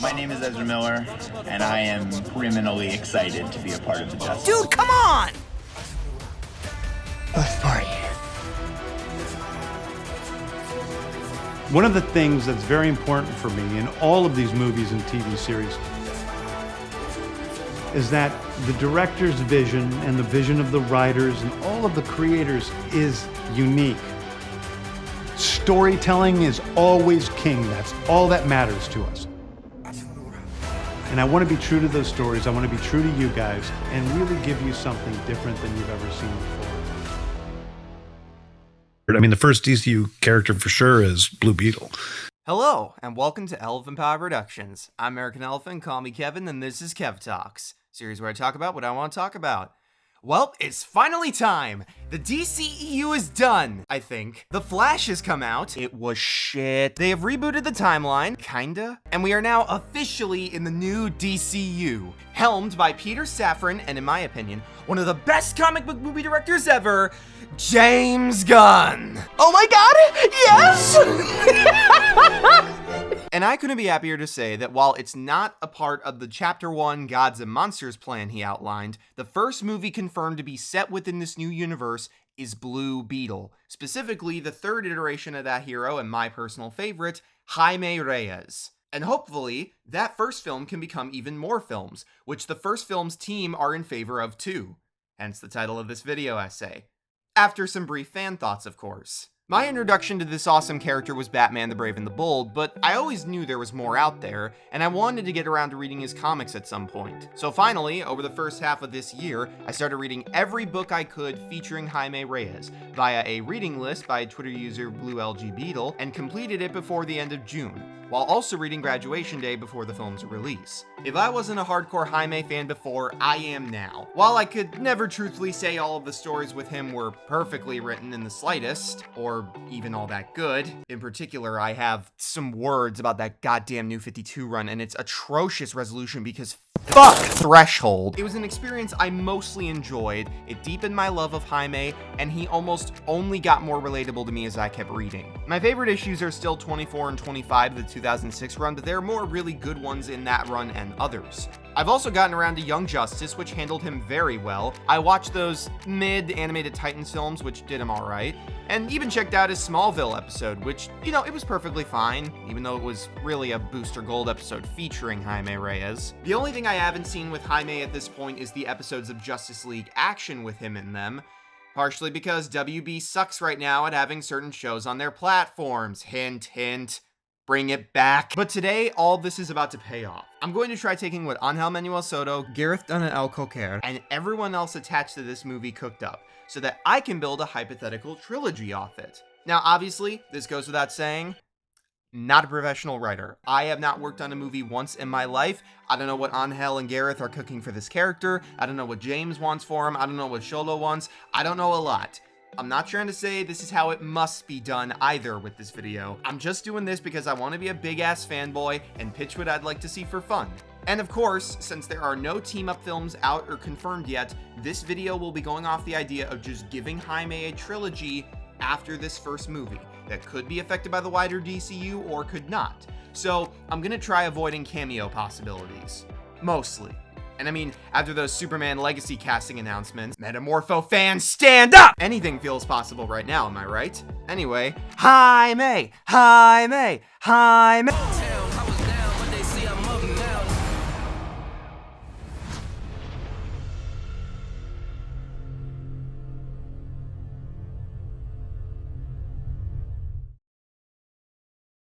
My name is Ezra Miller, and I am criminally excited to be a part of the Justice. Dude, come on! Let's party. One of the things that's very important for me in all of these movies and TV series is that the director's vision and the vision of the writers and all of the creators is unique. Storytelling is always king. That's all that matters to us. And I want to be true to those stories. I want to be true to you guys and really give you something different than you've ever seen before. I mean, the first DCU character for sure is Blue Beetle. Hello, and welcome to Elephant Power Productions. I'm American Elephant, call me Kevin, and this is Kev Talks, series where I talk about what I want to talk about. Well, it's finally time! The DCEU is done, I think. The Flash has come out. It was shit. They have rebooted the timeline, kinda. And we are now officially in the new DCU, helmed by Peter Safran, and in my opinion, one of the best comic book movie directors ever, James Gunn. Oh my god, yes! And I couldn't be happier to say that while it's not a part of the Chapter 1 Gods and Monsters plan he outlined, the first movie confirmed to be set within this new universe is Blue Beetle, specifically the third iteration of that hero and my personal favorite, Jaime Reyes. And hopefully, that first film can become even more films, which the first film's team are in favor of too. Hence the title of this video essay. After some brief fan thoughts, of course. My introduction to this awesome character was Batman the Brave and the Bold, but I always knew there was more out there, and I wanted to get around to reading his comics at some point. So finally, over the first half of this year, I started reading every book I could featuring Jaime Reyes, via a reading list by Twitter user BlueLGBeetle, and completed it before the end of June, while also reading Graduation Day before the film's release. If I wasn't a hardcore Jaime fan before, I am now. While I could never truthfully say all of the stories with him were perfectly written in the slightest, or even all that good. In particular, I have some words about that goddamn New 52 run and its atrocious resolution because fuck Threshold. It was an experience I mostly enjoyed, it deepened my love of Jaime, and he almost only got more relatable to me as I kept reading. My favorite issues are still 24 and 25 of the 2006 run, but there are more really good ones in that run and others. I've also gotten around to Young Justice, which handled him very well. I watched those mid-animated Titans films, which did him alright, and even checked out his Smallville episode, which, it was perfectly fine, even though it was really a Booster Gold episode featuring Jaime Reyes. The only thing I haven't seen with Jaime at this point is the episodes of Justice League Action with him in them, partially because WB sucks right now at having certain shows on their platforms. Hint, hint. Bring it back. But today, all this is about to pay off. I'm going to try taking what Angel Manuel Soto, Gareth Dunn and Alcocer, and everyone else attached to this movie cooked up, so that I can build a hypothetical trilogy off it. Now, obviously, this goes without saying, not a professional writer. I have not worked on a movie once in my life. I don't know what Angel and Gareth are cooking for this character. I don't know what James wants for him. I don't know what Sholo wants. I don't know a lot. I'm not trying to say this is how it must be done either with this video. I'm just doing this because I want to be a big-ass fanboy and pitch what I'd like to see for fun. And of course, since there are no team-up films out or confirmed yet, this video will be going off the idea of just giving Jaime a trilogy after this first movie that could be affected by the wider DCU or could not. So I'm gonna try avoiding cameo possibilities. Mostly. And I mean, after those Superman Legacy casting announcements, Metamorpho fans stand up! Anything feels possible right now, am I right? Anyway, Jaime!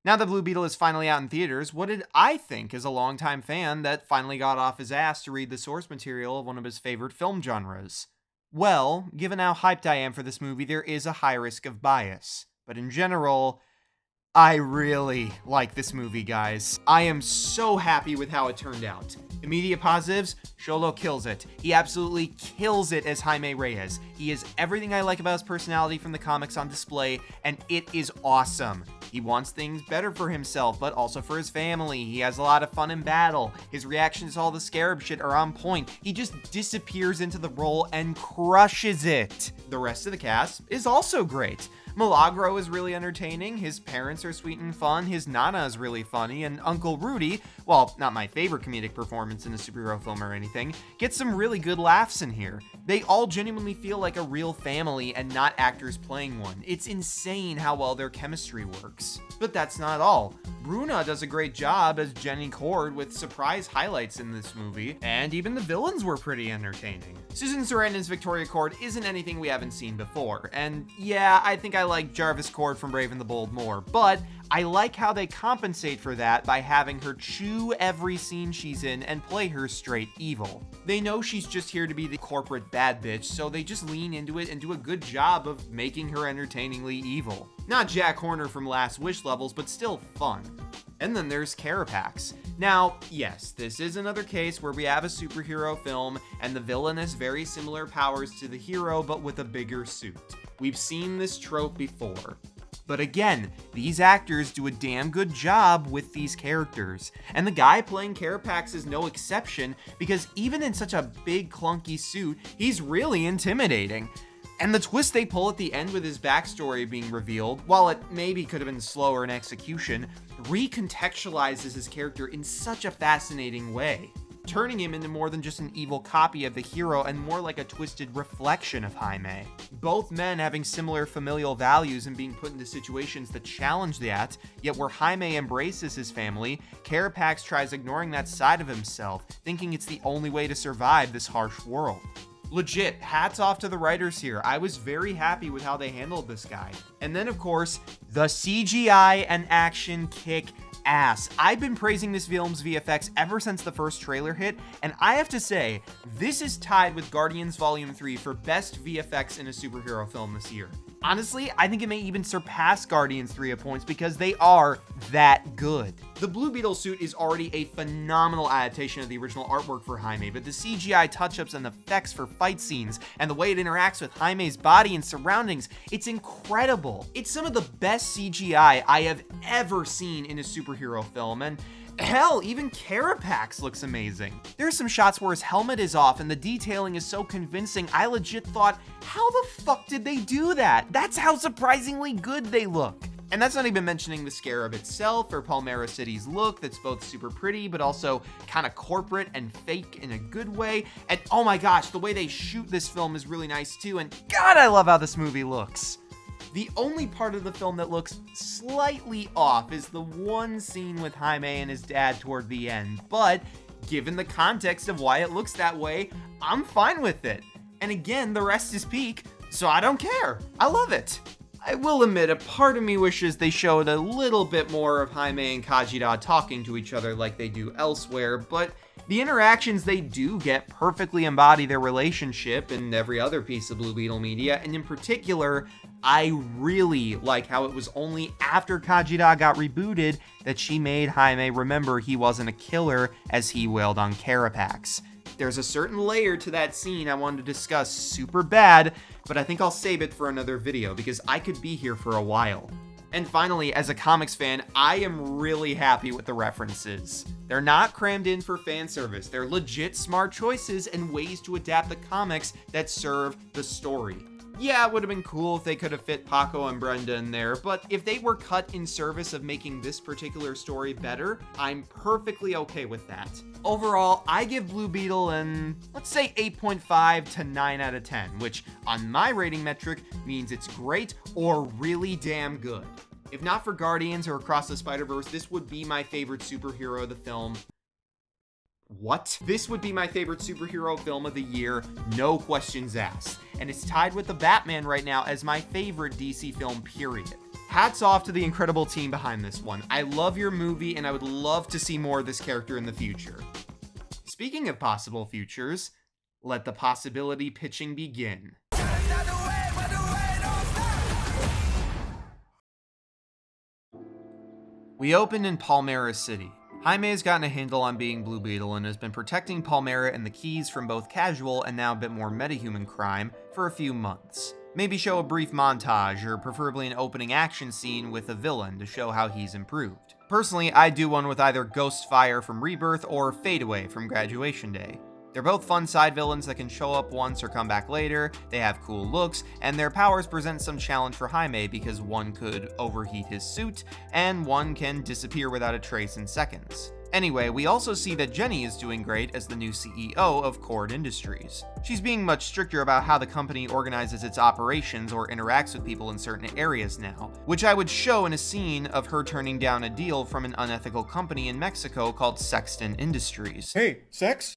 Now that Blue Beetle is finally out in theaters, what did I think as a longtime fan that finally got off his ass to read the source material of one of his favorite film genres? Well, given how hyped I am for this movie, there is a high risk of bias. But in general, I really like this movie, guys. I am so happy with how it turned out. Immediate positives, Sholo kills it. He absolutely kills it as Jaime Reyes. He is everything I like about his personality from the comics on display, and it is awesome. He wants things better for himself, but also for his family. He has a lot of fun in battle. His reactions to all the Scarab shit are on point. He just disappears into the role and crushes it. The rest of the cast is also great. Milagro is really entertaining, his parents are sweet and fun, his Nana is really funny, and Uncle Rudy, while not my favorite comedic performance in a superhero film or anything, gets some really good laughs in here. They all genuinely feel like a real family and not actors playing one. It's insane how well their chemistry works. But that's not all. Bruna does a great job as Jenny Cord with surprise highlights in this movie, and even the villains were pretty entertaining. Susan Sarandon's Victoria Cord isn't anything we haven't seen before, and yeah, I think I like Jarvis Cord from Brave and the Bold more, but I like how they compensate for that by having her chew every scene she's in and play her straight evil. They know she's just here to be the corporate bad bitch, so they just lean into it and do a good job of making her entertainingly evil. Not Jack Horner from Last Wish levels, but still fun. And then there's Carapax. Now, yes, this is another case where we have a superhero film and the villain has very similar powers to the hero, but with a bigger suit. We've seen this trope before. But again, these actors do a damn good job with these characters. And the guy playing Carapax is no exception, because even in such a big clunky suit, he's really intimidating. And the twist they pull at the end with his backstory being revealed, while it maybe could have been slower in execution, recontextualizes his character in such a fascinating way, turning him into more than just an evil copy of the hero and more like a twisted reflection of Jaime. Both men having similar familial values and being put into situations that challenge that, yet where Jaime embraces his family, Carapax tries ignoring that side of himself, thinking it's the only way to survive this harsh world. Legit, hats off to the writers here. I was very happy with how they handled this guy. And then, of course, the CGI and action kick ass. I've been praising this film's VFX ever since the first trailer hit, and I have to say, this is tied with Guardians Volume 3 for best VFX in a superhero film this year. Honestly, I think it may even surpass Guardians 3 at points because they are that good. The Blue Beetle suit is already a phenomenal adaptation of the original artwork for Jaime, but the CGI touch-ups and effects for fight scenes and the way it interacts with Jaime's body and surroundings, it's incredible. It's some of the best CGI I have ever seen in a superhero film, and hell, even Carapax looks amazing. There's some shots where his helmet is off and the detailing is so convincing, I legit thought, how the fuck did they do that? That's how surprisingly good they look. And that's not even mentioning the Scarab itself or Palmera City's look that's both super pretty but also kind of corporate and fake in a good way. And oh my gosh, the way they shoot this film is really nice too, and God, I love how this movie looks. The only part of the film that looks slightly off is the one scene with Jaime and his dad toward the end, but given the context of why it looks that way, I'm fine with it. And again, the rest is peak, so I don't care. I love it. I will admit, a part of me wishes they showed a little bit more of Jaime and Kajira talking to each other like they do elsewhere, but the interactions they do get perfectly embody their relationship in every other piece of Blue Beetle media, and in particular, I really like how it was only after Kajira got rebooted that she made Jaime remember he wasn't a killer as he wailed on Carapax. There's a certain layer to that scene I wanted to discuss super bad, but I think I'll save it for another video because I could be here for a while. And finally, as a comics fan, I am really happy with the references. They're not crammed in for fan service. They're legit smart choices and ways to adapt the comics that serve the story. Yeah, it would have been cool if they could have fit Paco and Brenda in there, but if they were cut in service of making this particular story better, I'm perfectly okay with that. Overall, I give Blue Beetle an, let's say 8.5 to 9 out of 10, which on my rating metric means it's great or really damn good. If not for Guardians or Across the Spider-Verse, this would be my favorite superhero of the film. What? This would be my favorite superhero film of the year, no questions asked. And it's tied with The Batman right now as my favorite DC film, period. Hats off to the incredible team behind this one. I love your movie and I would love to see more of this character in the future. Speaking of possible futures, let the possibility pitching begin. We opened in Palmera City. Jaime has gotten a handle on being Blue Beetle and has been protecting Palmera and the Keys from both casual and now a bit more metahuman crime for a few months. Maybe show a brief montage or preferably an opening action scene with a villain to show how he's improved. Personally, I'd do one with either Ghostfire from Rebirth or Fadeaway from Graduation Day. They're both fun side villains that can show up once or come back later, they have cool looks, and their powers present some challenge for Jaime because one could overheat his suit, and one can disappear without a trace in seconds. Anyway, we also see that Jenny is doing great as the new CEO of Cord Industries. She's being much stricter about how the company organizes its operations or interacts with people in certain areas now, which I would show in a scene of her turning down a deal from an unethical company in Mexico called Sexton Industries. Hey, sex?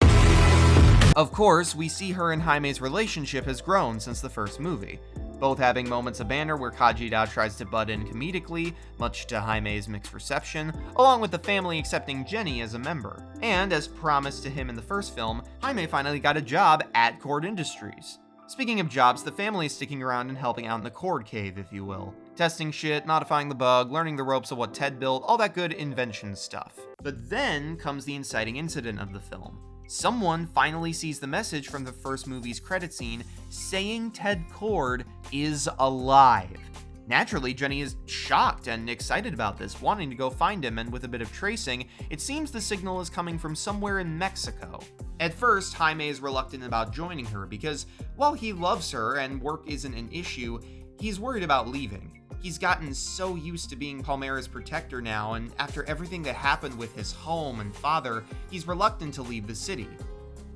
Of course, we see her and Jaime's relationship has grown since the first movie, both having moments of banter where Kajida tries to butt in comedically, much to Jaime's mixed reception, along with the family accepting Jenny as a member. And as promised to him in the first film, Jaime finally got a job at Cord Industries. Speaking of jobs, the family is sticking around and helping out in the Cord Cave, if you will. Testing shit, modifying the bug, learning the ropes of what Ted built, all that good invention stuff. But then comes the inciting incident of the film. Someone finally sees the message from the first movie's credit scene saying Ted Cord is alive. Naturally, Jenny is shocked and excited about this, wanting to go find him, and with a bit of tracing, it seems the signal is coming from somewhere in Mexico. At first, Jaime is reluctant about joining her because, while he loves her and work isn't an issue, he's worried about leaving. He's gotten so used to being Palmera's protector now, and after everything that happened with his home and father, he's reluctant to leave the city.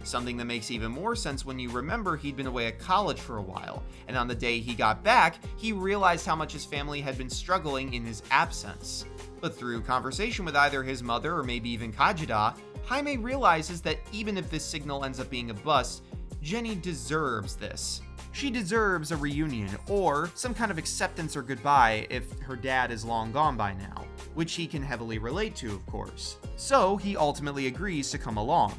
Something that makes even more sense when you remember he'd been away at college for a while, and on the day he got back, he realized how much his family had been struggling in his absence. But through conversation with either his mother or maybe even Kajida, Jaime realizes that even if this signal ends up being a bust, Jenny deserves this. She deserves a reunion, or some kind of acceptance or goodbye if her dad is long gone by now, which he can heavily relate to, of course. So he ultimately agrees to come along,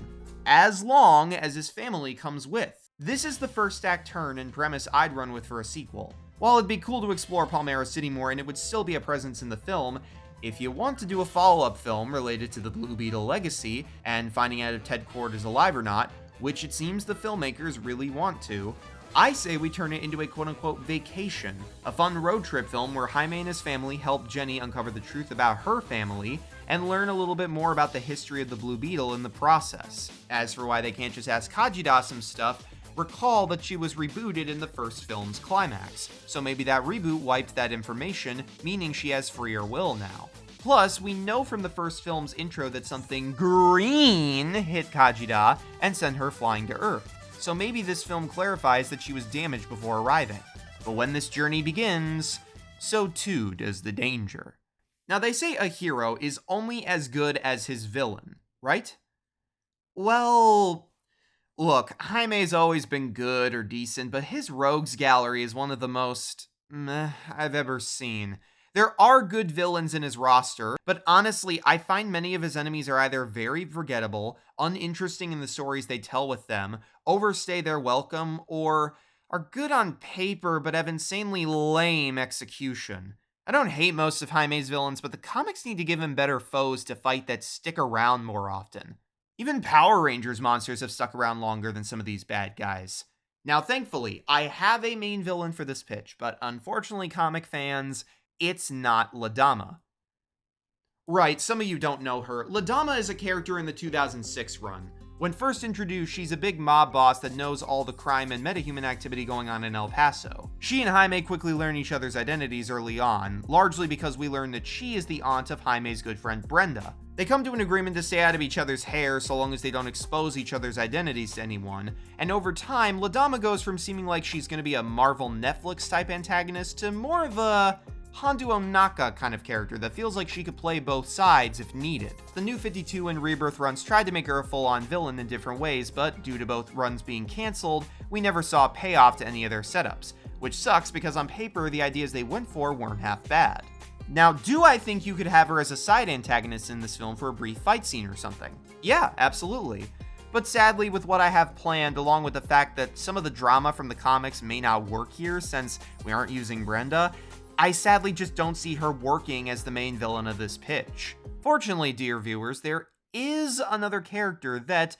as long as his family comes with. This is the first act turn and premise I'd run with for a sequel. While it'd be cool to explore Palmera City more and it would still be a presence in the film, if you want to do a follow-up film related to the Blue Beetle legacy and finding out if Ted Cord is alive or not, which it seems the filmmakers really want to, I say we turn it into a quote-unquote vacation, a fun road trip film where Jaime and his family help Jenny uncover the truth about her family and learn a little bit more about the history of the Blue Beetle in the process. As for why they can't just ask Kajida some stuff, recall that she was rebooted in the first film's climax, so maybe that reboot wiped that information, meaning she has freer will now. Plus, we know from the first film's intro that something green hit Kajida and sent her flying to Earth. So maybe this film clarifies that she was damaged before arriving. But when this journey begins, so too does the danger. Now they say a hero is only as good as his villain, right? Well, look, Jaime's always been good or decent, but his rogues gallery is one of the most meh I've ever seen. There are good villains in his roster, but honestly, I find many of his enemies are either very forgettable, uninteresting in the stories they tell with them, overstay their welcome, or are good on paper but have insanely lame execution. I don't hate most of Jaime's villains, but the comics need to give him better foes to fight that stick around more often. Even Power Rangers monsters have stuck around longer than some of these bad guys. Now, thankfully, I have a main villain for this pitch, but unfortunately, comic fans, it's not Ladama. Right, some of you don't know her. Ladama is a character in the 2006 run. When first introduced, she's a big mob boss that knows all the crime and metahuman activity going on in El Paso. She and Jaime quickly learn each other's identities early on, largely because we learn that she is the aunt of Jaime's good friend Brenda. They come to an agreement to stay out of each other's hair so long as they don't expose each other's identities to anyone, and over time, Ladama goes from seeming like she's going to be a Marvel Netflix type antagonist to more of a Hondo Onaka kind of character that feels like she could play both sides if needed. The New 52 and Rebirth runs tried to make her a full-on villain in different ways, but due to both runs being cancelled, we never saw a payoff to any of their setups, which sucks because on paper the ideas they went for weren't half bad. Now, do I think you could have her as a side antagonist in this film for a brief fight scene or something? Yeah, absolutely. But sadly, with what I have planned, along with the fact that some of the drama from the comics may not work here since we aren't using Brenda, I sadly just don't see her working as the main villain of this pitch. Fortunately, dear viewers, there is another character that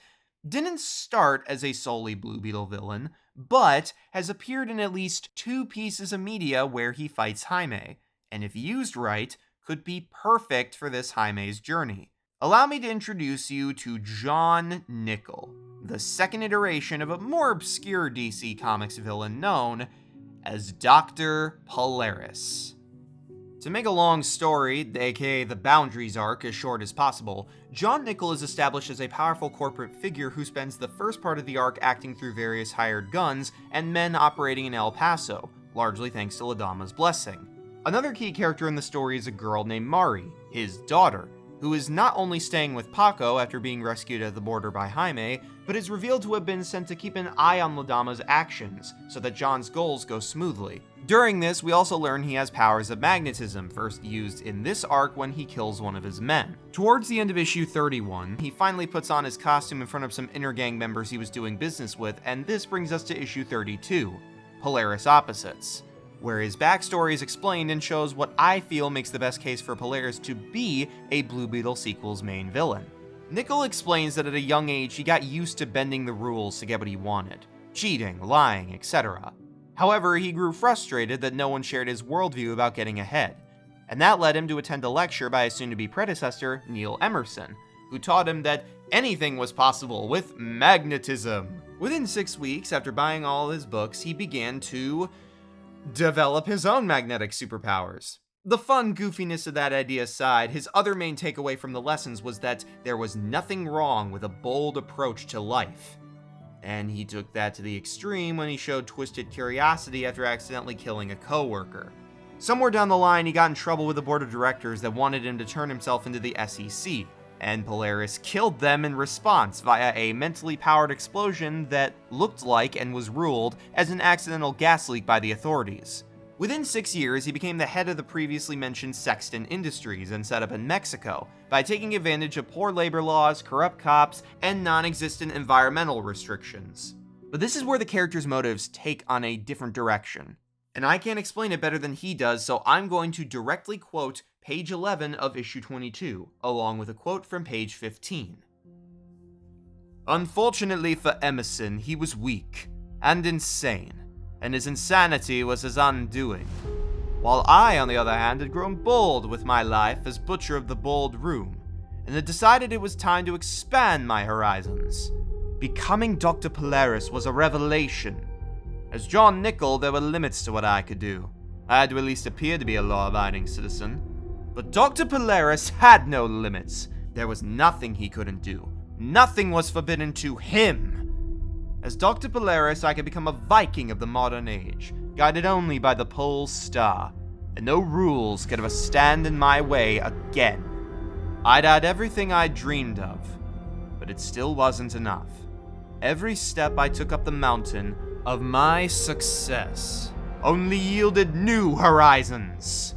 didn't start as a solely Blue Beetle villain, but has appeared in at least 2 pieces of media where he fights Jaime, and if used right, could be perfect for this Jaime's journey. Allow me to introduce you to John Nickel. the second iteration of a more obscure DC Comics villain known as Dr. Polaris. To make a long story, aka the Boundaries arc, as short as possible, John Nickel is established as a powerful corporate figure who spends the first part of the arc acting through various hired guns and men operating in El Paso, largely thanks to Ladama's blessing. Another key character in the story is a girl named Mari, his daughter, who is not only staying with Paco after being rescued at the border by Jaime, but is revealed to have been sent to keep an eye on Ladama's actions, so that John's goals go smoothly. During this, we also learn he has powers of magnetism, first used in this arc when he kills one of his men. Towards the end of issue 31, he finally puts on his costume in front of some inner gang members he was doing business with, and this brings us to issue 32, Polaris Opposites, where his backstory is explained and shows what I feel makes the best case for Polaris to be a Blue Beetle sequel's main villain. Nickel explains that at a young age he got used to bending the rules to get what he wanted, cheating, lying, etc. However, he grew frustrated that no one shared his worldview about getting ahead, and that led him to attend a lecture by his soon-to-be predecessor, Neil Emerson, who taught him that anything was possible with magnetism. Within 6 weeks after buying all his books, he began to develop his own magnetic superpowers. The fun goofiness of that idea aside, his other main takeaway from the lessons was that there was nothing wrong with a bold approach to life. And he took that to the extreme when he showed twisted curiosity after accidentally killing a coworker. Somewhere down the line, he got in trouble with the board of directors that wanted him to turn himself into the SEC, and Polaris killed them in response via a mentally powered explosion that looked like and was ruled as an accidental gas leak by the authorities. Within 6 years, he became the head of the previously mentioned Sexton Industries and set up in Mexico by taking advantage of poor labor laws, corrupt cops, and non-existent environmental restrictions. But this is where the character's motives take on a different direction. And I can't explain it better than he does, so I'm going to directly quote page 11 of issue 22, along with a quote from page 15. Unfortunately for Emerson, he was weak and insane, and his insanity was his undoing. While I, on the other hand, had grown bold with my life as Butcher of the Bold Room, and had decided it was time to expand my horizons. Becoming Dr. Polaris was a revelation. As John Nickel, there were limits to what I could do. I had to at least appear to be a law-abiding citizen. But Dr. Polaris had no limits. There was nothing he couldn't do. Nothing was forbidden to him. As Dr. Polaris, I could become a Viking of the modern age, guided only by the Pole Star, and no rules could ever stand in my way again. I'd had everything I dreamed of, but it still wasn't enough. Every step I took up the mountain of my success only yielded new horizons.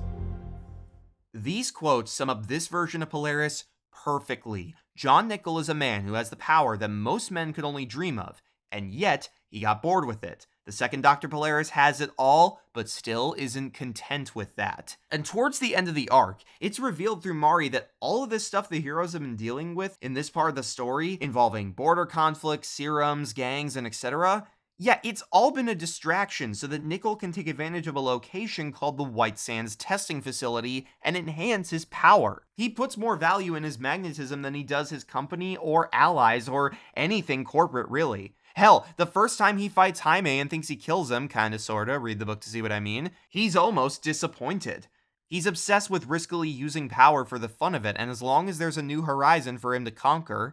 These quotes sum up this version of Polaris perfectly. John Nickel is a man who has the power that most men could only dream of, and yet he got bored with it. The second Dr. Polaris has it all, but still isn't content with that. And towards the end of the arc, it's revealed through Mari that all of this stuff the heroes have been dealing with in this part of the story, involving border conflicts, serums, gangs, and etc., yeah, it's all been a distraction so that Nickel can take advantage of a location called the White Sands Testing Facility and enhance his power. He puts more value in his magnetism than he does his company or allies or anything corporate, really. Hell, the first time he fights Jaime and thinks he kills him, kinda sorta, read the book to see what I mean, he's almost disappointed. He's obsessed with riskily using power for the fun of it, and as long as there's a new horizon for him to conquer,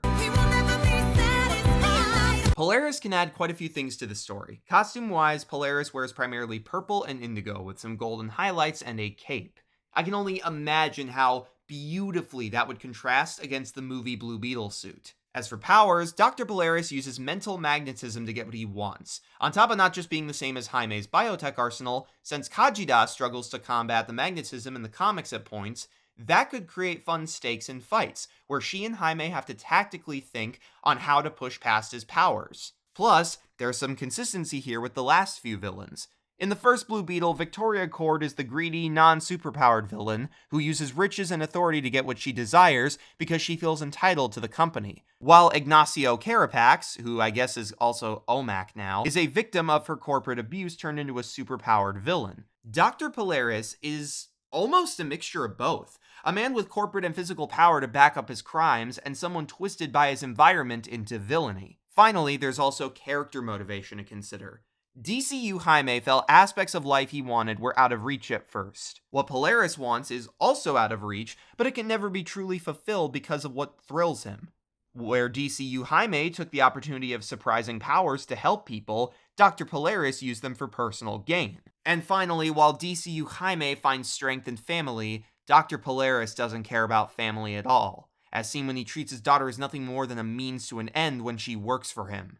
Polaris can add quite a few things to the story. Costume-wise, Polaris wears primarily purple and indigo with some golden highlights and a cape. I can only imagine how beautifully that would contrast against the movie Blue Beetle suit. As for powers, Dr. Polaris uses mental magnetism to get what he wants, on top of not just being the same as Jaime's biotech arsenal. Since Kajida struggles to combat the magnetism in the comics at points, that could create fun stakes in fights, where she and Jaime have to tactically think on how to push past his powers. Plus, there's some consistency here with the last few villains. In the first Blue Beetle, Victoria Cord is the greedy, non-superpowered villain who uses riches and authority to get what she desires because she feels entitled to the company. While Ignacio Carapax, who I guess is also OMAC now, is a victim of her corporate abuse turned into a superpowered villain. Dr. Polaris is almost a mixture of both. A man with corporate and physical power to back up his crimes, and someone twisted by his environment into villainy. Finally, there's also character motivation to consider. DCU Jaime felt aspects of life he wanted were out of reach at first. What Polaris wants is also out of reach, but it can never be truly fulfilled because of what thrills him. Where DCU Jaime took the opportunity of surprising powers to help people, Dr. Polaris used them for personal gain. And finally, while DCU Jaime finds strength in family, Dr. Polaris doesn't care about family at all, as seen when he treats his daughter as nothing more than a means to an end when she works for him.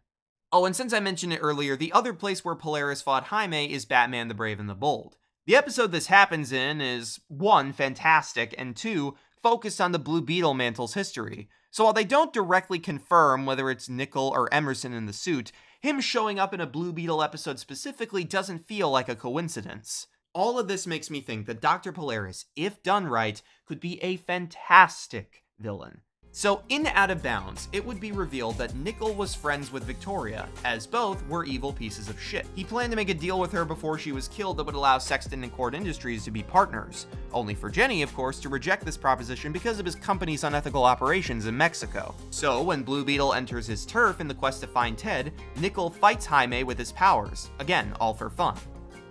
Oh, and since I mentioned it earlier, the other place where Polaris fought Jaime is Batman the Brave and the Bold. The episode this happens in is 1, fantastic, and 2, focused on the Blue Beetle mantle's history. So while they don't directly confirm whether it's Nickel or Emerson in the suit, him showing up in a Blue Beetle episode specifically doesn't feel like a coincidence. All of this makes me think that Dr. Polaris, if done right, could be a fantastic villain. So in Out of Bounds, it would be revealed that Nickel was friends with Victoria, as both were evil pieces of shit. He planned to make a deal with her before she was killed that would allow Sexton and Cord Industries to be partners, only for Jenny, of course, to reject this proposition because of his company's unethical operations in Mexico. So when Blue Beetle enters his turf in the quest to find Ted, Nickel fights Jaime with his powers, again, all for fun.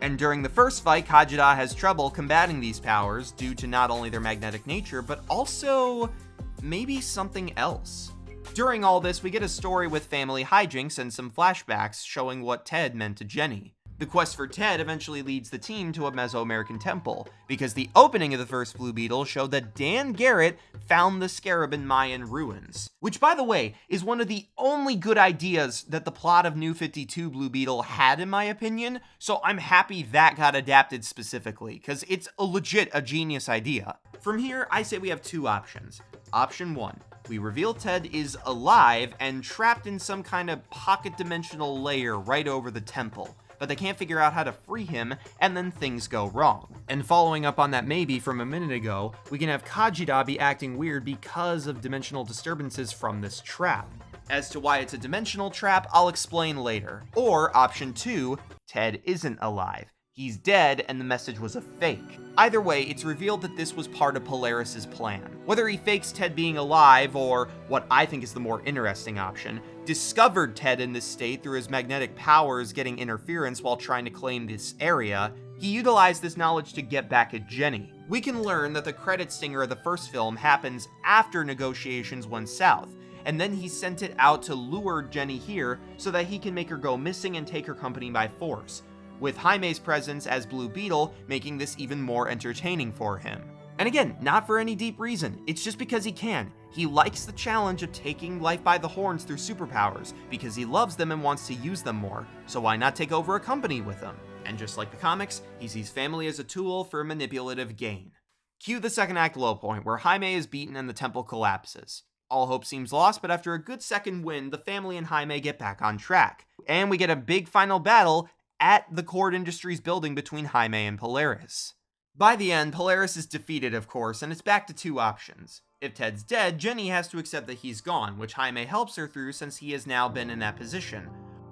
And during the first fight, Kajida has trouble combating these powers due to not only their magnetic nature, but also maybe something else. During all this, we get a story with family hijinks and some flashbacks showing what Ted meant to Jenny. The quest for Ted eventually leads the team to a Mesoamerican temple, because the opening of the first Blue Beetle showed that Dan Garrett found the scarab in Mayan ruins. Which, by the way, is one of the only good ideas that the plot of New 52 Blue Beetle had, in my opinion, so I'm happy that got adapted specifically, because it's a genius idea. From here, I say we have two options. Option 1. We reveal Ted is alive and trapped in some kind of pocket dimensional layer right over the temple, but they can't figure out how to free him, and then things go wrong. And following up on that maybe from a minute ago, we can have Kajida be acting weird because of dimensional disturbances from this trap. As to why it's a dimensional trap, I'll explain later. Or option 2, Ted isn't alive. He's dead and the message was a fake. Either way, it's revealed that this was part of Polaris's plan. Whether he fakes Ted being alive or, what I think is the more interesting option, discovered Ted in this state through his magnetic powers getting interference while trying to claim this area, he utilized this knowledge to get back at Jenny. We can learn that the credit stinger of the first film happens after negotiations went south, and then he sent it out to lure Jenny here so that he can make her go missing and take her company by force, with Jaime's presence as Blue Beetle making this even more entertaining for him. And again, not for any deep reason, it's just because he can. He likes the challenge of taking life by the horns through superpowers, because he loves them and wants to use them more, so why not take over a company with them? And just like the comics, he sees family as a tool for manipulative gain. Cue the second act low point, where Jaime is beaten and the temple collapses. All hope seems lost, but after a good second win, the family and Jaime get back on track. And we get a big final battle at the Cord Industries building between Jaime and Polaris. By the end, Polaris is defeated, of course, and it's back to two options. If Ted's dead, Jenny has to accept that he's gone, which Jaime helps her through since he has now been in that position.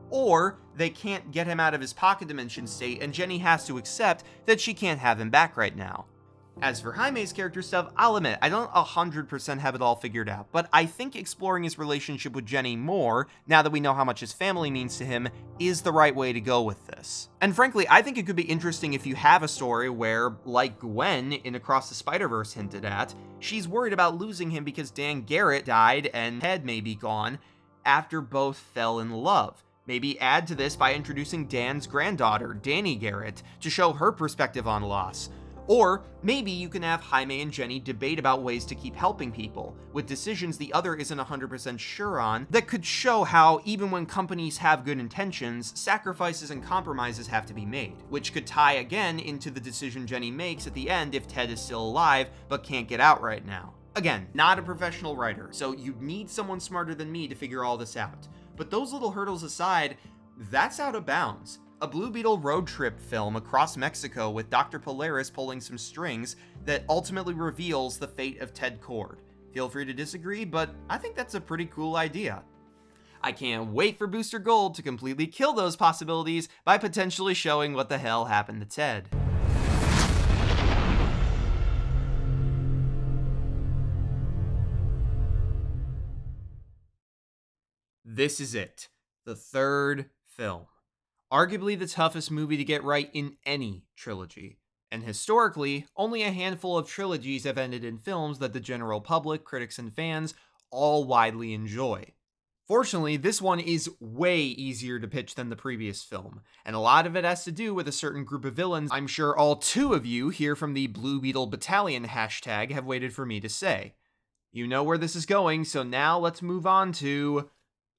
Or they can't get him out of his pocket dimension state, and Jenny has to accept that she can't have him back right now. As for Jaime's character stuff, I'll admit, I don't 100% have it all figured out, but I think exploring his relationship with Jenny more, now that we know how much his family means to him, is the right way to go with this. And frankly, I think it could be interesting if you have a story where, like Gwen in Across the Spider-Verse hinted at, she's worried about losing him because Dan Garrett died and Ted may be gone after both fell in love. Maybe add to this by introducing Dan's granddaughter, Dani Garrett, to show her perspective on loss. Or maybe you can have Jaime and Jenny debate about ways to keep helping people, with decisions the other isn't 100% sure on, that could show how, even when companies have good intentions, sacrifices and compromises have to be made, which could tie again into the decision Jenny makes at the end if Ted is still alive but can't get out right now. Again, not a professional writer, so you'd need someone smarter than me to figure all this out. But those little hurdles aside, that's Out of Bounds. A Blue Beetle road trip film across Mexico with Dr. Polaris pulling some strings that ultimately reveals the fate of Ted Cord. Feel free to disagree, but I think that's a pretty cool idea. I can't wait for Booster Gold to completely kill those possibilities by potentially showing what the hell happened to Ted. This is it. The third film. Arguably the toughest movie to get right in any trilogy. And historically, only a handful of trilogies have ended in films that the general public, critics, and fans all widely enjoy. Fortunately, this one is way easier to pitch than the previous film, and a lot of it has to do with a certain group of villains I'm sure all two of you here from the Blue Beetle Battalion hashtag have waited for me to say. You know where this is going, so now let's move on to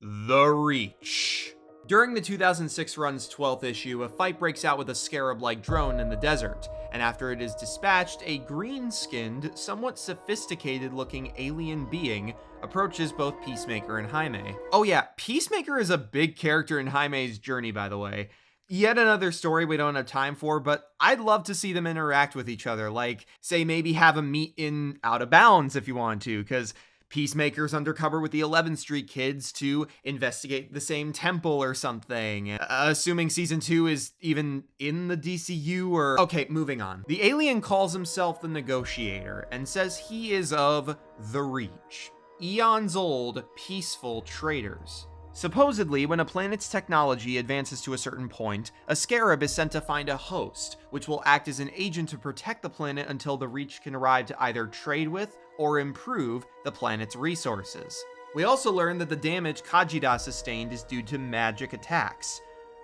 The Reach. During the 2006 run's 12th issue, a fight breaks out with a scarab-like drone in the desert, and after it is dispatched, a green-skinned, somewhat sophisticated-looking alien being approaches both Peacemaker and Jaime. Oh yeah, Peacemaker is a big character in Jaime's journey, by the way. Yet another story we don't have time for, but I'd love to see them interact with each other, like, say, maybe have them meet in Out of Bounds if you want to, because Peacemaker's undercover with the 11th Street kids to investigate the same temple or something. Assuming season 2 is even in the DCU or... Okay, moving on. The alien calls himself the Negotiator and says he is of the Reach. Eons old, peaceful traders. Supposedly, when a planet's technology advances to a certain point, a scarab is sent to find a host, which will act as an agent to protect the planet until the Reach can arrive to either trade with or improve the planet's resources. We also learn that the damage Kajida sustained is due to magic attacks.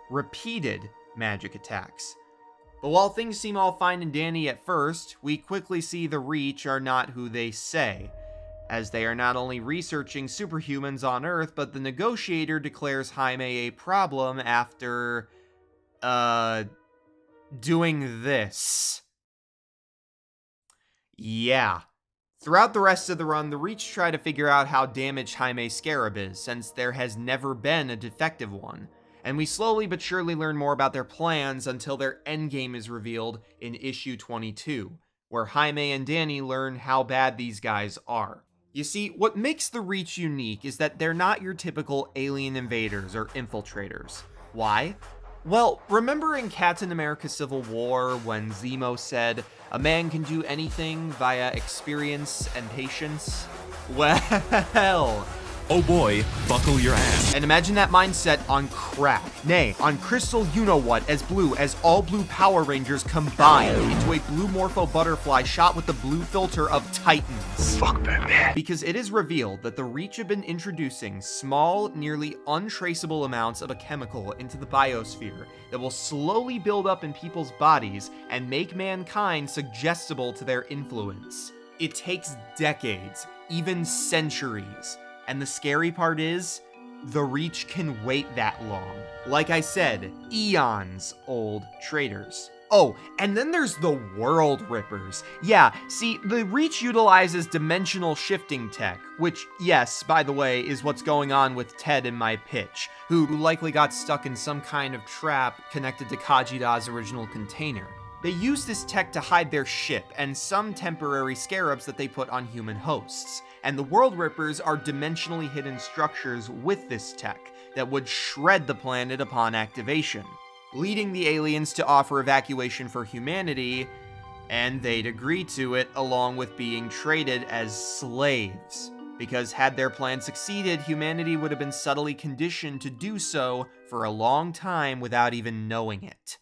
Repeated magic attacks. But while things seem all fine and dandy at first, we quickly see the Reach are not who they say, as they are not only researching superhumans on Earth, but the Negotiator declares Jaime a problem after, doing this. Yeah. Throughout the rest of the run, the Reach try to figure out how damaged Jaime's scarab is, since there has never been a defective one. And we slowly but surely learn more about their plans until their endgame is revealed in issue 22, where Jaime and Danny learn how bad these guys are. You see, what makes the Reach unique is that they're not your typical alien invaders or infiltrators. Why? Well, remember in Captain America Civil War when Zemo said, "A man can do anything via experience and patience"? Well... Oh boy, buckle your ass. And imagine that mindset on crack. Nay, on crystal you-know-what, as blue as all blue Power Rangers combined into a blue Morpho butterfly shot with the blue filter of Titans. Fuck Batman. Because it is revealed that the Reach have been introducing small, nearly untraceable amounts of a chemical into the biosphere that will slowly build up in people's bodies and make mankind suggestible to their influence. It takes decades, even centuries. And the scary part is, the Reach can wait that long. Like I said, eons old traders. Oh, and then there's the World Rippers. Yeah, see, the Reach utilizes dimensional shifting tech, which, yes, by the way, is what's going on with Ted in my pitch, who likely got stuck in some kind of trap connected to Kajida's original container. They use this tech to hide their ship and some temporary scarabs that they put on human hosts. And the World Rippers are dimensionally hidden structures with this tech that would shred the planet upon activation, leading the aliens to offer evacuation for humanity, and they'd agree to it along with being traded as slaves. Because had their plan succeeded, humanity would have been subtly conditioned to do so for a long time without even knowing it.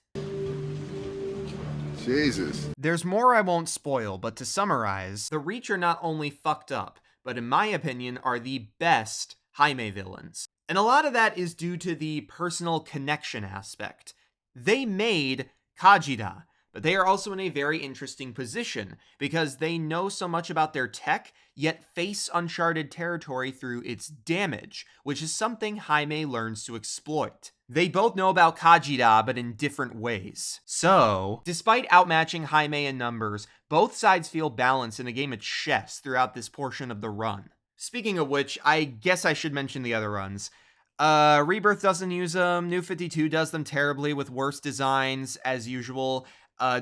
Jesus. There's more I won't spoil, but to summarize, the Reach are not only fucked up, but in my opinion are the best Jaime villains. And a lot of that is due to the personal connection aspect. They made Kajida, but they are also in a very interesting position because they know so much about their tech, yet face uncharted territory through its damage, which is something Jaime learns to exploit. They both know about Kajida, but in different ways. So, despite outmatching Jaime in numbers, both sides feel balanced in a game of chess throughout this portion of the run. Speaking of which, I guess I should mention the other runs. Rebirth doesn't use them, New 52 does them terribly with worse designs, as usual.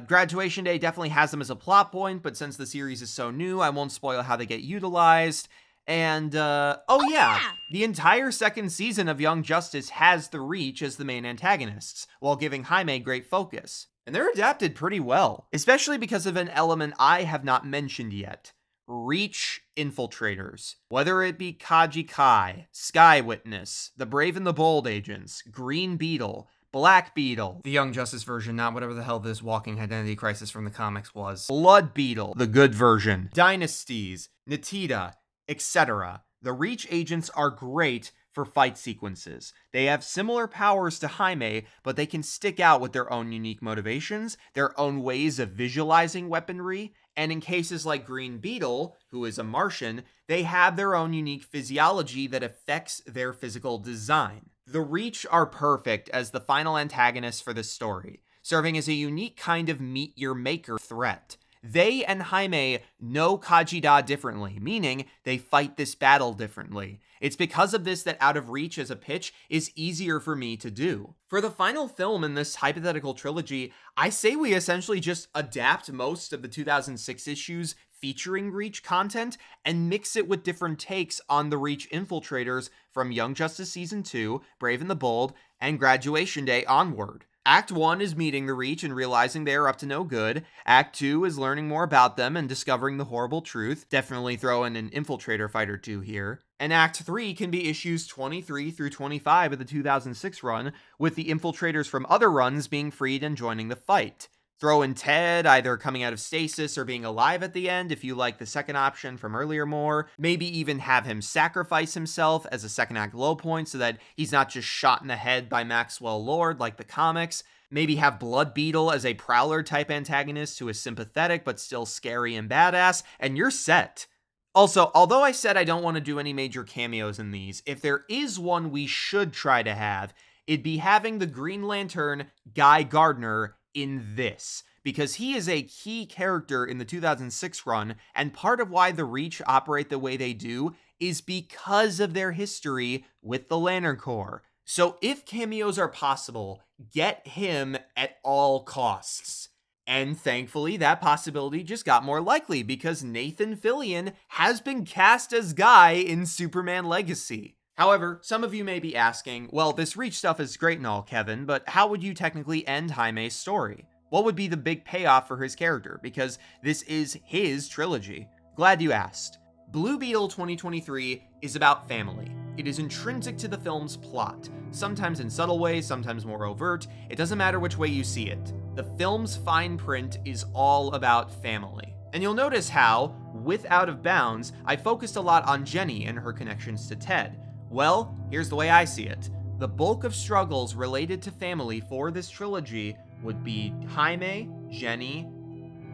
Graduation Day definitely has them as a plot point, but since the series is so new, I won't spoil how they get utilized. And, the entire second season of Young Justice has the Reach as the main antagonists, while giving Jaime great focus. And they're adapted pretty well, especially because of an element I have not mentioned yet. Reach infiltrators. Whether it be Kaji Kai, Sky Witness, the Brave and the Bold agents, Green Beetle, Black Beetle, the Young Justice version, not whatever the hell this walking identity crisis from the comics was, Blood Beetle, the good version, Dynasties, Natita, etc. The Reach agents are great for fight sequences. They have similar powers to Jaime, but they can stick out with their own unique motivations, their own ways of visualizing weaponry, and in cases like Green Beetle, who is a Martian, they have their own unique physiology that affects their physical design. The Reach are perfect as the final antagonists for this story, serving as a unique kind of meet-your-maker threat. They and Jaime know Kajida differently, meaning they fight this battle differently. It's because of this that Out of Reach as a pitch is easier for me to do. For the final film in this hypothetical trilogy, I say we essentially just adapt most of the 2006 issues featuring Reach content and mix it with different takes on the Reach infiltrators from Young Justice Season 2, Brave and the Bold, and Graduation Day onward. Act 1 is meeting the Reach and realizing they are up to no good. Act 2 is learning more about them and discovering the horrible truth. Definitely throw in an infiltrator fight or two here. And Act 3 can be issues 23 through 25 of the 2006 run, with the infiltrators from other runs being freed and joining the fight. Throw in Ted, either coming out of stasis or being alive at the end if you like the second option from earlier more. Maybe even have him sacrifice himself as a second act low point so that he's not just shot in the head by Maxwell Lord like the comics. Maybe have Blood Beetle as a Prowler type antagonist who is sympathetic but still scary and badass, and you're set. Also, although I said I don't want to do any major cameos in these, if there is one we should try to have, it'd be having the Green Lantern Guy Gardner in this, because he is a key character in the 2006 run, and part of why the Reach operate the way they do is because of their history with the Lantern Corps. So if cameos are possible, get him at all costs. And thankfully, that possibility just got more likely because Nathan Fillion has been cast as Guy in Superman Legacy. However, some of you may be asking, well, this Reach stuff is great and all, Kevin, but how would you technically end Jaime's story? What would be the big payoff for his character? Because this is his trilogy. Glad you asked. Blue Beetle 2023 is about family. It is intrinsic to the film's plot, sometimes in subtle ways, sometimes more overt. It doesn't matter which way you see it. The film's fine print is all about family. And you'll notice how, with Out of Bounds, I focused a lot on Jenny and her connections to Ted. Well, here's the way I see it. The bulk of struggles related to family for this trilogy would be Jaime, Jenny,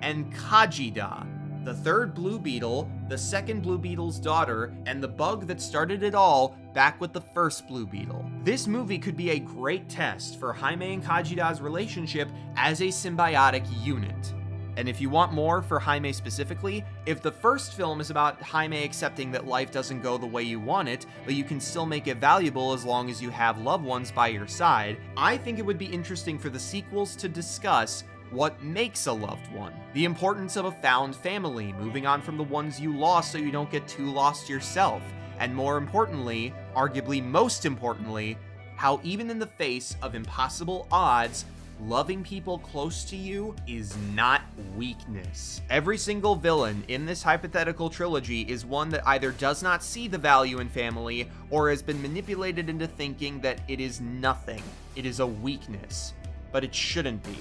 and Kajida, the third Blue Beetle, the second Blue Beetle's daughter, and the bug that started it all back with the first Blue Beetle. This movie could be a great test for Jaime and Kajida's relationship as a symbiotic unit. And if you want more for Jaime specifically, if the first film is about Jaime accepting that life doesn't go the way you want it, but you can still make it valuable as long as you have loved ones by your side, I think it would be interesting for the sequels to discuss what makes a loved one, the importance of a found family, moving on from the ones you lost so you don't get too lost yourself, and more importantly, arguably most importantly, how even in the face of impossible odds, loving people close to you is not weakness. Every single villain in this hypothetical trilogy is one that either does not see the value in family or has been manipulated into thinking that it is nothing. It is a weakness. But it shouldn't be.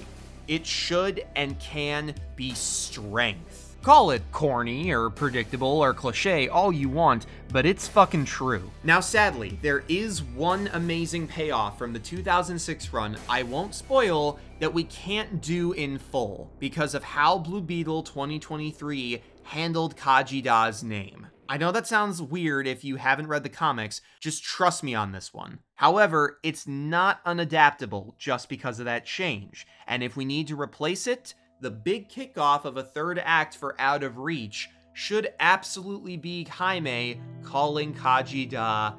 It should and can be strength. Call it corny or predictable or cliche all you want, but it's fucking true. Now sadly, there is one amazing payoff from the 2006 run I won't spoil that we can't do in full because of how Blue Beetle 2023 handled Kajida's name. I know that sounds weird if you haven't read the comics, just trust me on this one. However, it's not unadaptable just because of that change, and if we need to replace it, the big kickoff of a third act for Out of Reach should absolutely be Jaime calling Kajida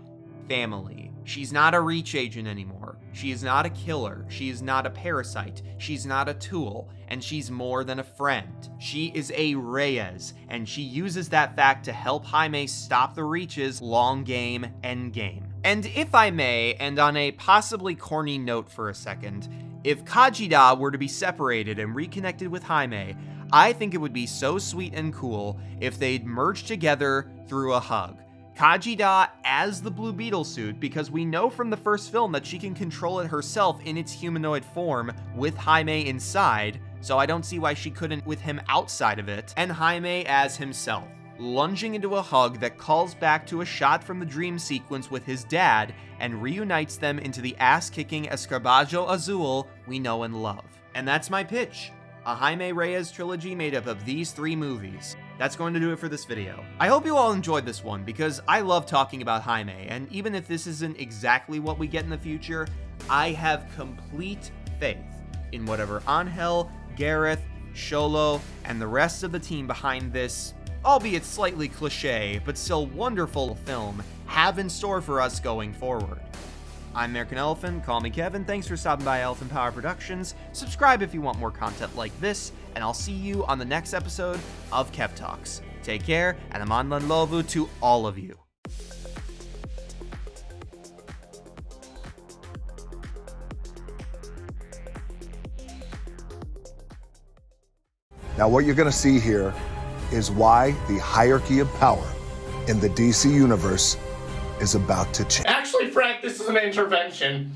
family. She's not a Reach agent anymore. She is not a killer. She is not a parasite. She's not a tool. And she's more than a friend. She is a Reyes, and she uses that fact to help Jaime stop the Reach's long game, end game. And if I may, and on a possibly corny note for a second, If Kajida were to be separated and reconnected with Jaime, I think it would be so sweet and cool if they'd merge together through a hug. Kajida as the Blue Beetle suit, because we know from the first film that she can control it herself in its humanoid form with Jaime inside, so I don't see why she couldn't with him outside of it. And Jaime as himself, lunging into a hug that calls back to a shot from the dream sequence with his dad and reunites them into the ass-kicking Escarabajo Azul we know and love. And that's my pitch. A Jaime Reyes trilogy made up of these 3 movies. That's going to do it for this video. I hope you all enjoyed this one because I love talking about Jaime, and even if this isn't exactly what we get in the future, I have complete faith in whatever Angel, Gareth, Xolo, and the rest of the team behind this, albeit slightly cliche, but still wonderful film, have in store for us going forward. I'm American Elephant, call me Kevin, thanks for stopping by Elephant Power Productions, subscribe if you want more content like this, and I'll see you on the next episode of Kev Talks. Take care, and Amanlan Lovu to all of you. Now what you're going to see here is why the hierarchy of power in the DC universe is about to change. Actually, Frank, this is an intervention.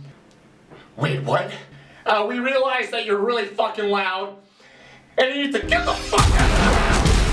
Wait, what? We realize that you're really fucking loud, and you need to get the fuck out of the